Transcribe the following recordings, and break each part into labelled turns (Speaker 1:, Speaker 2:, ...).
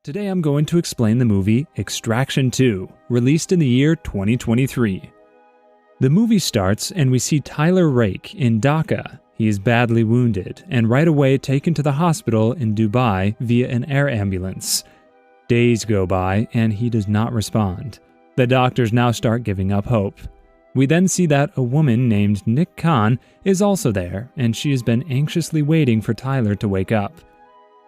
Speaker 1: Today I'm going to explain the movie Extraction 2, released in the year 2023. The movie starts and we see Tyler Rake in Dhaka. He is badly wounded and right away taken to the hospital in Dubai via an air ambulance. Days go by and he does not respond. The doctors now start giving up hope. We then see that a woman named Nick Khan is also there and she has been anxiously waiting for Tyler to wake up.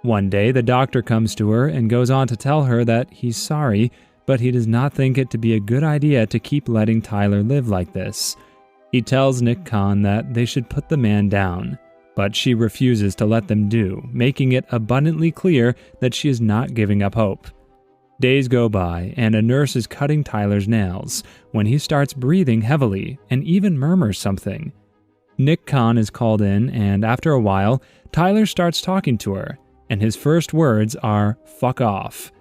Speaker 1: One day, the doctor comes to her and goes on to tell her that he's sorry, but he does not think it to be a good idea to keep letting Tyler live like this. He tells Nick Khan that they should put the man down, but she refuses to let them do, making it abundantly clear that she is not giving up hope. Days go by, and a nurse is cutting Tyler's nails when he starts breathing heavily and even murmurs something. Nick Khan is called in, and after a while, Tyler starts talking to her. And his first words are, "fuck off."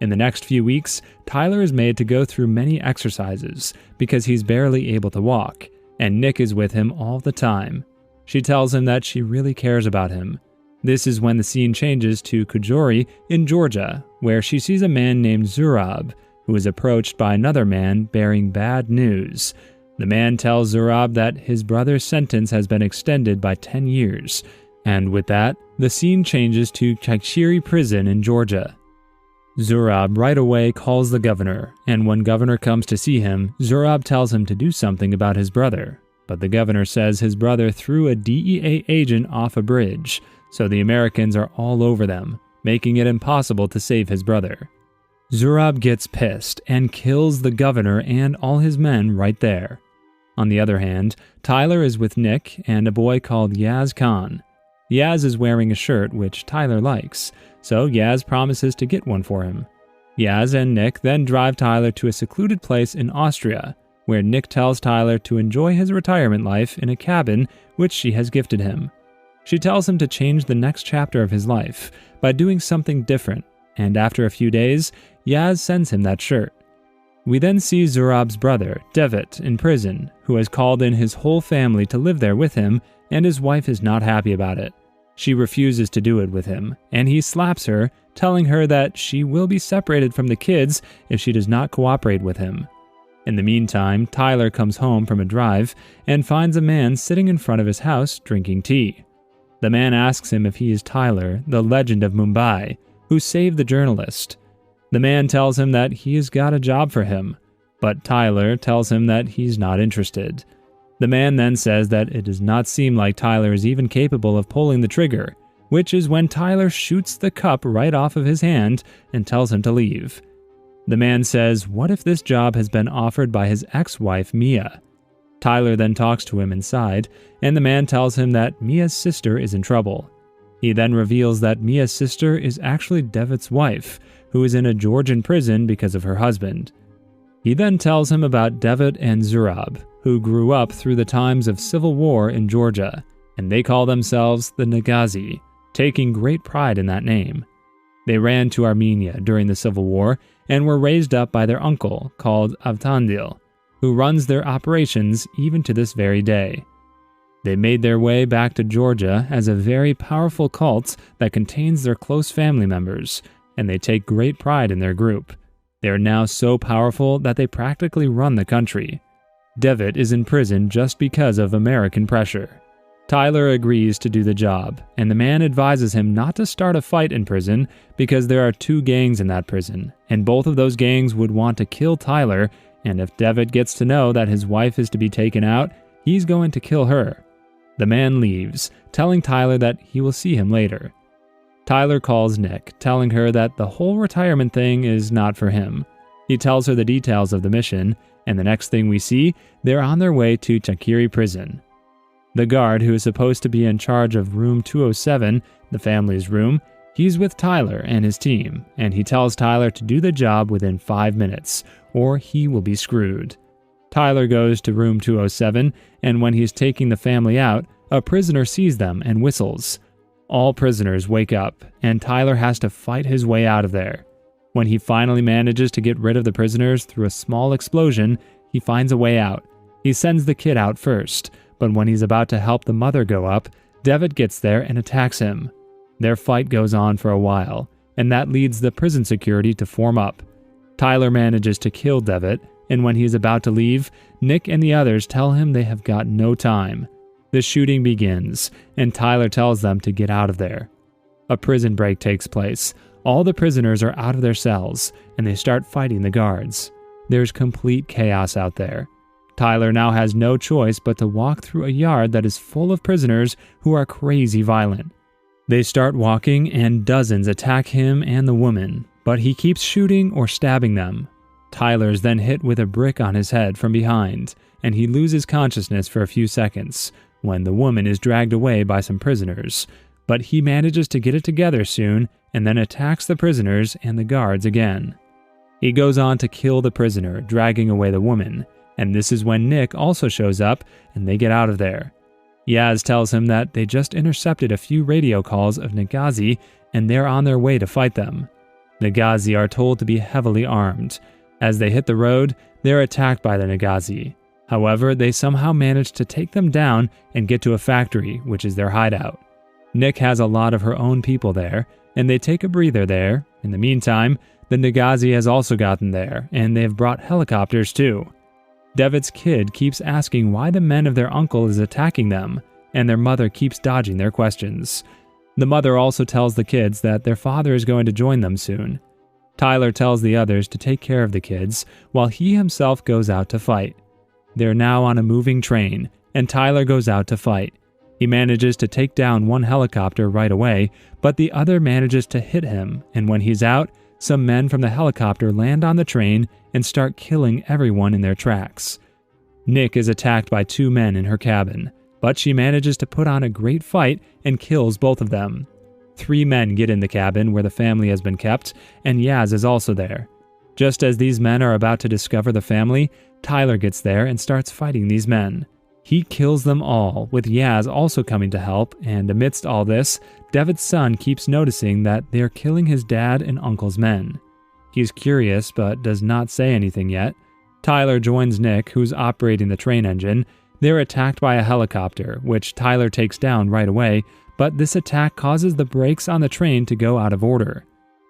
Speaker 1: In the next few weeks, Tyler is made to go through many exercises because he's barely able to walk, and Nick is with him all the time. She tells him that she really cares about him. This is when the scene changes to Kujori in Georgia, where she sees a man named Zurab, who is approached by another man bearing bad news. The man tells Zurab that his brother's sentence has been extended by 10 years. And with that, the scene changes to Extracti2on prison in Georgia. Zurab right away calls the governor, and when governor comes to see him, Zurab tells him to do something about his brother. But the governor says his brother threw a DEA agent off a bridge, so the Americans are all over them, making it impossible to save his brother. Zurab gets pissed and kills the governor and all his men right there. On the other hand, Tyler is with Nick and a boy called Yaz Khan. Yaz is wearing a shirt which Tyler likes, so Yaz promises to get one for him. Yaz and Nick then drive Tyler to a secluded place in Austria, where Nick tells Tyler to enjoy his retirement life in a cabin which she has gifted him. She tells him to change the next chapter of his life by doing something different, and after a few days, Yaz sends him that shirt. We then see Zurab's brother, Devitt, in prison, who has called in his whole family to live there with him, and his wife is not happy about it. She refuses to do it with him, and he slaps her, telling her that she will be separated from the kids if she does not cooperate with him. In the meantime, Tyler comes home from a drive and finds a man sitting in front of his house drinking tea. The man asks him if he is Tyler, the legend of Mumbai, who saved the journalist. The man tells him that he has got a job for him, but Tyler tells him that he's not interested. The man then says that it does not seem like Tyler is even capable of pulling the trigger, which is when Tyler shoots the cup right off of his hand and tells him to leave. The man says, what if this job has been offered by his ex-wife, Mia? Tyler then talks to him inside, and the man tells him that Mia's sister is in trouble. He then reveals that Mia's sister is actually Devitt's wife, who is in a Georgian prison because of her husband. He then tells him about Devitt and Zurab, who grew up through the times of civil war in Georgia, and they call themselves the Nagazi, taking great pride in that name. They ran to Armenia during the civil war and were raised up by their uncle, called Avtandil, who runs their operations even to this very day. They made their way back to Georgia as a very powerful cult that contains their close family members, and they take great pride in their group. They are now so powerful that they practically run the country. Devitt is in prison just because of American pressure. Tyler agrees to do the job, and the man advises him not to start a fight in prison because there are 2 gangs in that prison, and both of those gangs would want to kill Tyler, and if Devitt gets to know that his wife is to be taken out, he's going to kill her. The man leaves, telling Tyler that he will see him later. Tyler calls Nick, telling her that the whole retirement thing is not for him. He tells her the details of the mission, and the next thing we see, they're on their way to Extracti2on prison. The guard who is supposed to be in charge of room 207, the family's room, he's with Tyler and his team, and he tells Tyler to do the job within 5 minutes, or he will be screwed. Tyler goes to room 207, and when he's taking the family out, a prisoner sees them and whistles. All prisoners wake up, and Tyler has to fight his way out of there. When he finally manages to get rid of the prisoners through a small explosion, he finds a way out. He sends the kid out first, but when he's about to help the mother go up, Devitt gets there and attacks him. Their fight goes on for a while, and that leads the prison security to form up. Tyler manages to kill Devitt, and when he is about to leave, Nick and the others tell him they have got no time. The shooting begins, and Tyler tells them to get out of there. A prison break takes place. All the prisoners are out of their cells, and they start fighting the guards. There's complete chaos out there. Tyler now has no choice but to walk through a yard that is full of prisoners who are crazy violent. They start walking, and dozens attack him and the woman, but he keeps shooting or stabbing them. Tyler is then hit with a brick on his head from behind, and he loses consciousness for a few seconds when the woman is dragged away by some prisoners, but he manages to get it together soon and then attacks the prisoners and the guards again. He goes on to kill the prisoner, dragging away the woman, and this is when Nick also shows up and they get out of there. Yaz tells him that they just intercepted a few radio calls of Nagazi and they're on their way to fight them. Nagazi are told to be heavily armed. As they hit the road, they're attacked by the Nagazi. However, they somehow manage to take them down and get to a factory, which is their hideout. Nick has a lot of her own people there, and they take a breather there. In the meantime, the Nagazi has also gotten there, and they have brought helicopters too. Devitt's kid keeps asking why the men of their uncle is attacking them, and their mother keeps dodging their questions. The mother also tells the kids that their father is going to join them soon. Tyler tells the others to take care of the kids, while he himself goes out to fight. They're now on a moving train, and Tyler goes out to fight. He manages to take down one helicopter right away, but the other manages to hit him, and when he's out, some men from the helicopter land on the train and start killing everyone in their tracks. Nick is attacked by two men in her cabin, but she manages to put on a great fight and kills both of them. 3 men get in the cabin where the family has been kept, and Yaz is also there. Just as these men are about to discover the family, Tyler gets there and starts fighting these men. He kills them all, with Yaz also coming to help, and amidst all this, Devitt's son keeps noticing that they're killing his dad and uncle's men. He's curious, but does not say anything yet. Tyler joins Nick, who's operating the train engine. They're attacked by a helicopter, which Tyler takes down right away, but this attack causes the brakes on the train to go out of order.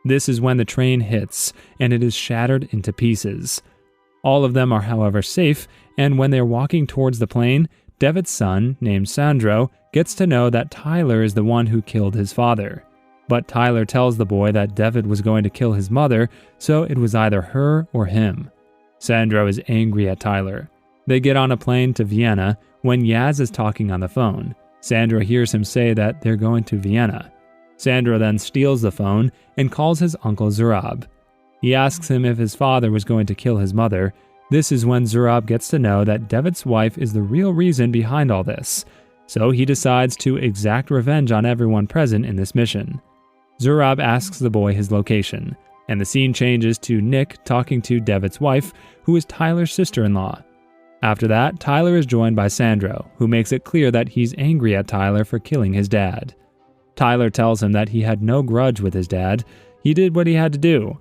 Speaker 1: This is when the train hits, and it is shattered into pieces. All of them are, however, safe, and when they're walking towards the plane, Devitt's son, named Sandro, gets to know that Tyler is the one who killed his father. But Tyler tells the boy that Devitt was going to kill his mother, so it was either her or him. Sandro is angry at Tyler. They get on a plane to Vienna when Yaz is talking on the phone. Sandro hears him say that they're going to Vienna. Sandro then steals the phone and calls his uncle Zurab. He asks him if his father was going to kill his mother. This is when Zurab gets to know that Devitt's wife is the real reason behind all this, so he decides to exact revenge on everyone present in this mission. Zurab asks the boy his location, and the scene changes to Nick talking to Devitt's wife, who is Tyler's sister-in-law. After that, Tyler is joined by Sandro, who makes it clear that he's angry at Tyler for killing his dad. Tyler tells him that he had no grudge with his dad. He did what he had to do.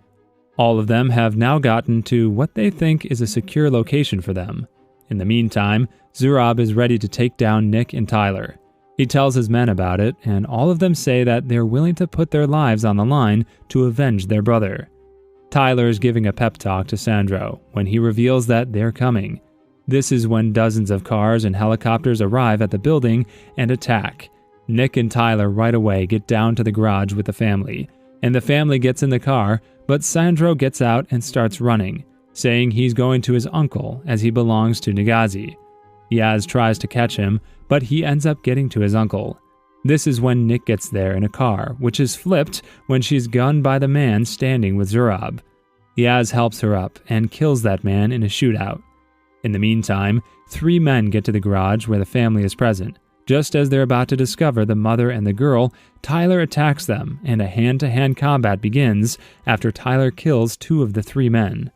Speaker 1: All of them have now gotten to what they think is a secure location for them. In the meantime, Zurab is ready to take down Nick and Tyler. He tells his men about it, and all of them say that they're willing to put their lives on the line to avenge their brother. Tyler is giving a pep talk to Sandro when he reveals that they're coming. This is when dozens of cars and helicopters arrive at the building and attack. Nick and Tyler right away get down to the garage with the family, and the family gets in the car, but Sandro gets out and starts running, saying he's going to his uncle as he belongs to Nagazi. Yaz tries to catch him, but he ends up getting to his uncle. This is when Nick gets there in a car, which is flipped when she's gunned by the man standing with Zurab. Yaz helps her up and kills that man in a shootout. In the meantime, 3 men get to the garage where the family is present. Just as they're about to discover the mother and the girl, Tyler attacks them, and a hand-to-hand combat begins after Tyler kills 2 of the 3 men.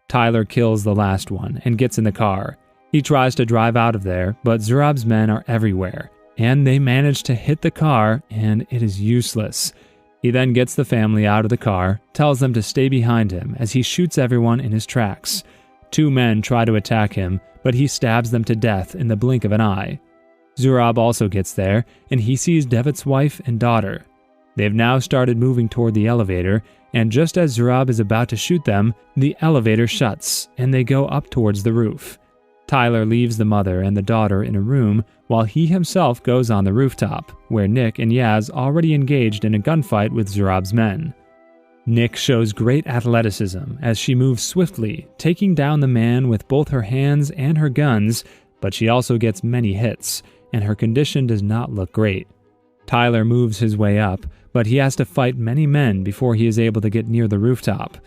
Speaker 1: Tyler kills the last one and gets in the car. He tries to drive out of there, but Zurab's men are everywhere, and they manage to hit the car, and it is useless. He then gets the family out of the car, tells them to stay behind him as he shoots everyone in his tracks. 2 men try to attack him, but he stabs them to death in the blink of an eye. Zurab also gets there, and he sees Devitt's wife and daughter. They've now started moving toward the elevator, and just as Zurab is about to shoot them, the elevator shuts, and they go up towards the roof. Tyler leaves the mother and the daughter in a room, while he himself goes on the rooftop, where Nick and Yaz already engaged in a gunfight with Zurab's men. Nick shows great athleticism as she moves swiftly, taking down the man with both her hands and her guns, but she also gets many hits, and her condition does not look great. Tyler moves his way up, but he has to fight many men before he is able to get near the rooftop.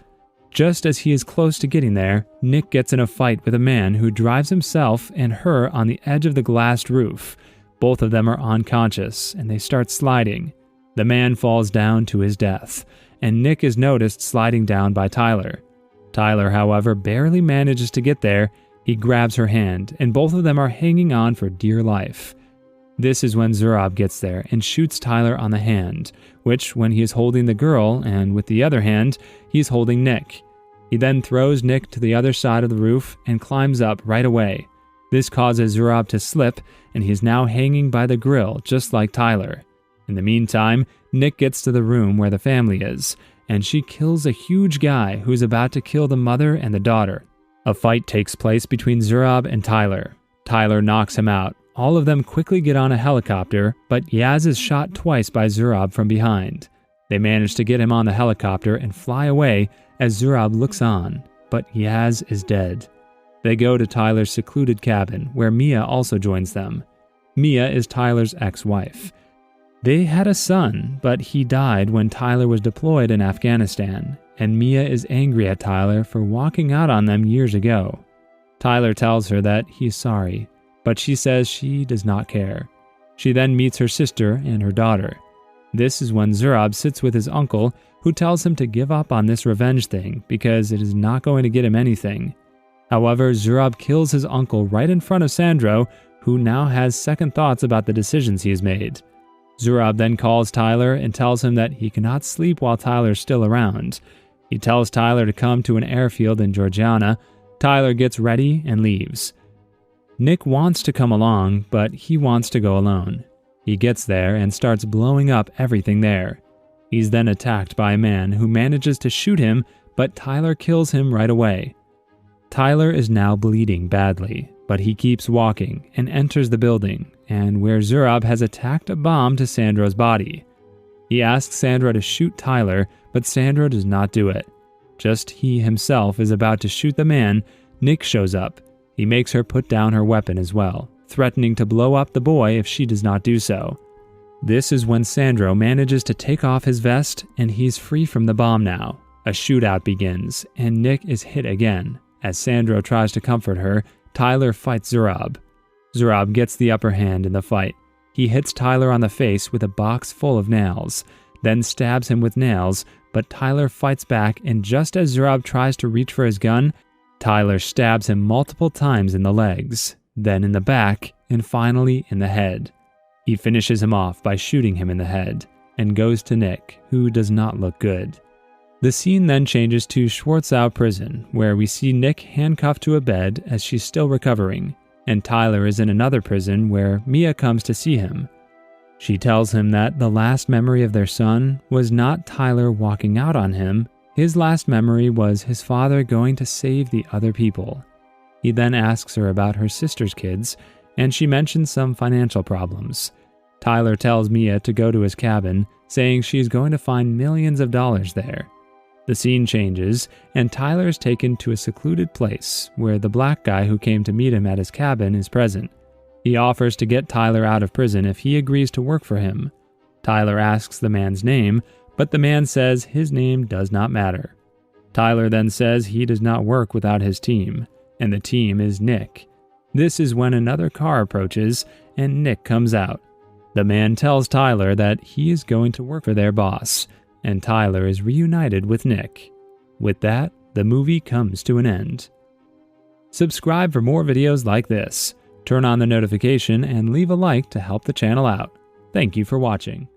Speaker 1: Just as he is close to getting there, Nick gets in a fight with a man who drives himself and her on the edge of the glassed roof. Both of them are unconscious, and they start sliding. The man falls down to his death, and Nick is noticed sliding down by Tyler. Tyler, however, barely manages to get there. He grabs her hand, and both of them are hanging on for dear life. This is when Zurab gets there and shoots Tyler on the hand, which, when he is holding the girl, and with the other hand, he's holding Nick. He then throws Nick to the other side of the roof and climbs up right away. This causes Zurab to slip, and he is now hanging by the grill, just like Tyler. In the meantime, Nick gets to the room where the family is, and she kills a huge guy who is about to kill the mother and the daughter. A fight takes place between Zurab and Tyler. Tyler knocks him out. All of them quickly get on a helicopter, but Yaz is shot twice by Zurab from behind. They manage to get him on the helicopter and fly away as Zurab looks on, but Yaz is dead. They go to Tyler's secluded cabin, where Mia also joins them. Mia is Tyler's ex-wife. They had a son, but he died when Tyler was deployed in Afghanistan, and Mia is angry at Tyler for walking out on them years ago. Tyler tells her that he's sorry, but she says she does not care. She then meets her sister and her daughter. This is when Zurab sits with his uncle, who tells him to give up on this revenge thing because it is not going to get him anything. However, Zurab kills his uncle right in front of Sandro, who now has second thoughts about the decisions he has made. Zurab then calls Tyler and tells him that he cannot sleep while Tyler is still around. He tells Tyler to come to an airfield in Georgiana. Tyler gets ready and leaves. Nick wants to come along, but he wants to go alone. He gets there and starts blowing up everything there. He's then attacked by a man who manages to shoot him, but Tyler kills him right away. Tyler is now bleeding badly, but he keeps walking and enters the building, and where Zurab has attacked a bomb to Sandro's body. He asks Sandro to shoot Tyler, but Sandro does not do it. Just he himself is about to shoot the man. Nick shows up. He makes her put down her weapon as well, threatening to blow up the boy if she does not do so. This is when Sandro manages to take off his vest, and he's free from the bomb now. A shootout begins, and Nick is hit again. As Sandro tries to comfort her, Tyler fights Zurab. Zurab gets the upper hand in the fight. He hits Tyler on the face with a box full of nails, then stabs him with nails, but Tyler fights back, and just as Zurab tries to reach for his gun, Tyler stabs him multiple times in the legs, then in the back, and finally in the head. He finishes him off by shooting him in the head, and goes to Nick, who does not look good. The scene then changes to Schwarzau prison, where we see Nick handcuffed to a bed as she's still recovering, and Tyler is in another prison where Mia comes to see him. She tells him that the last memory of their son was not Tyler walking out on him. His last memory was his father going to save the other people. He then asks her about her sister's kids, and she mentions some financial problems. Tyler tells Mia to go to his cabin, saying she's going to find millions of dollars there. The scene changes, and Tyler is taken to a secluded place where the black guy who came to meet him at his cabin is present. He offers to get Tyler out of prison if he agrees to work for him. Tyler asks the man's name, but the man says his name does not matter. Tyler then says he does not work without his team, and the team is Nick. This is when another car approaches, and Nick comes out. The man tells Tyler that he is going to work for their boss, and Tyler is reunited with Nick. With that, the movie comes to an end. Subscribe for more videos like this. Turn on the notification and leave a like to help the channel out. Thank you for watching.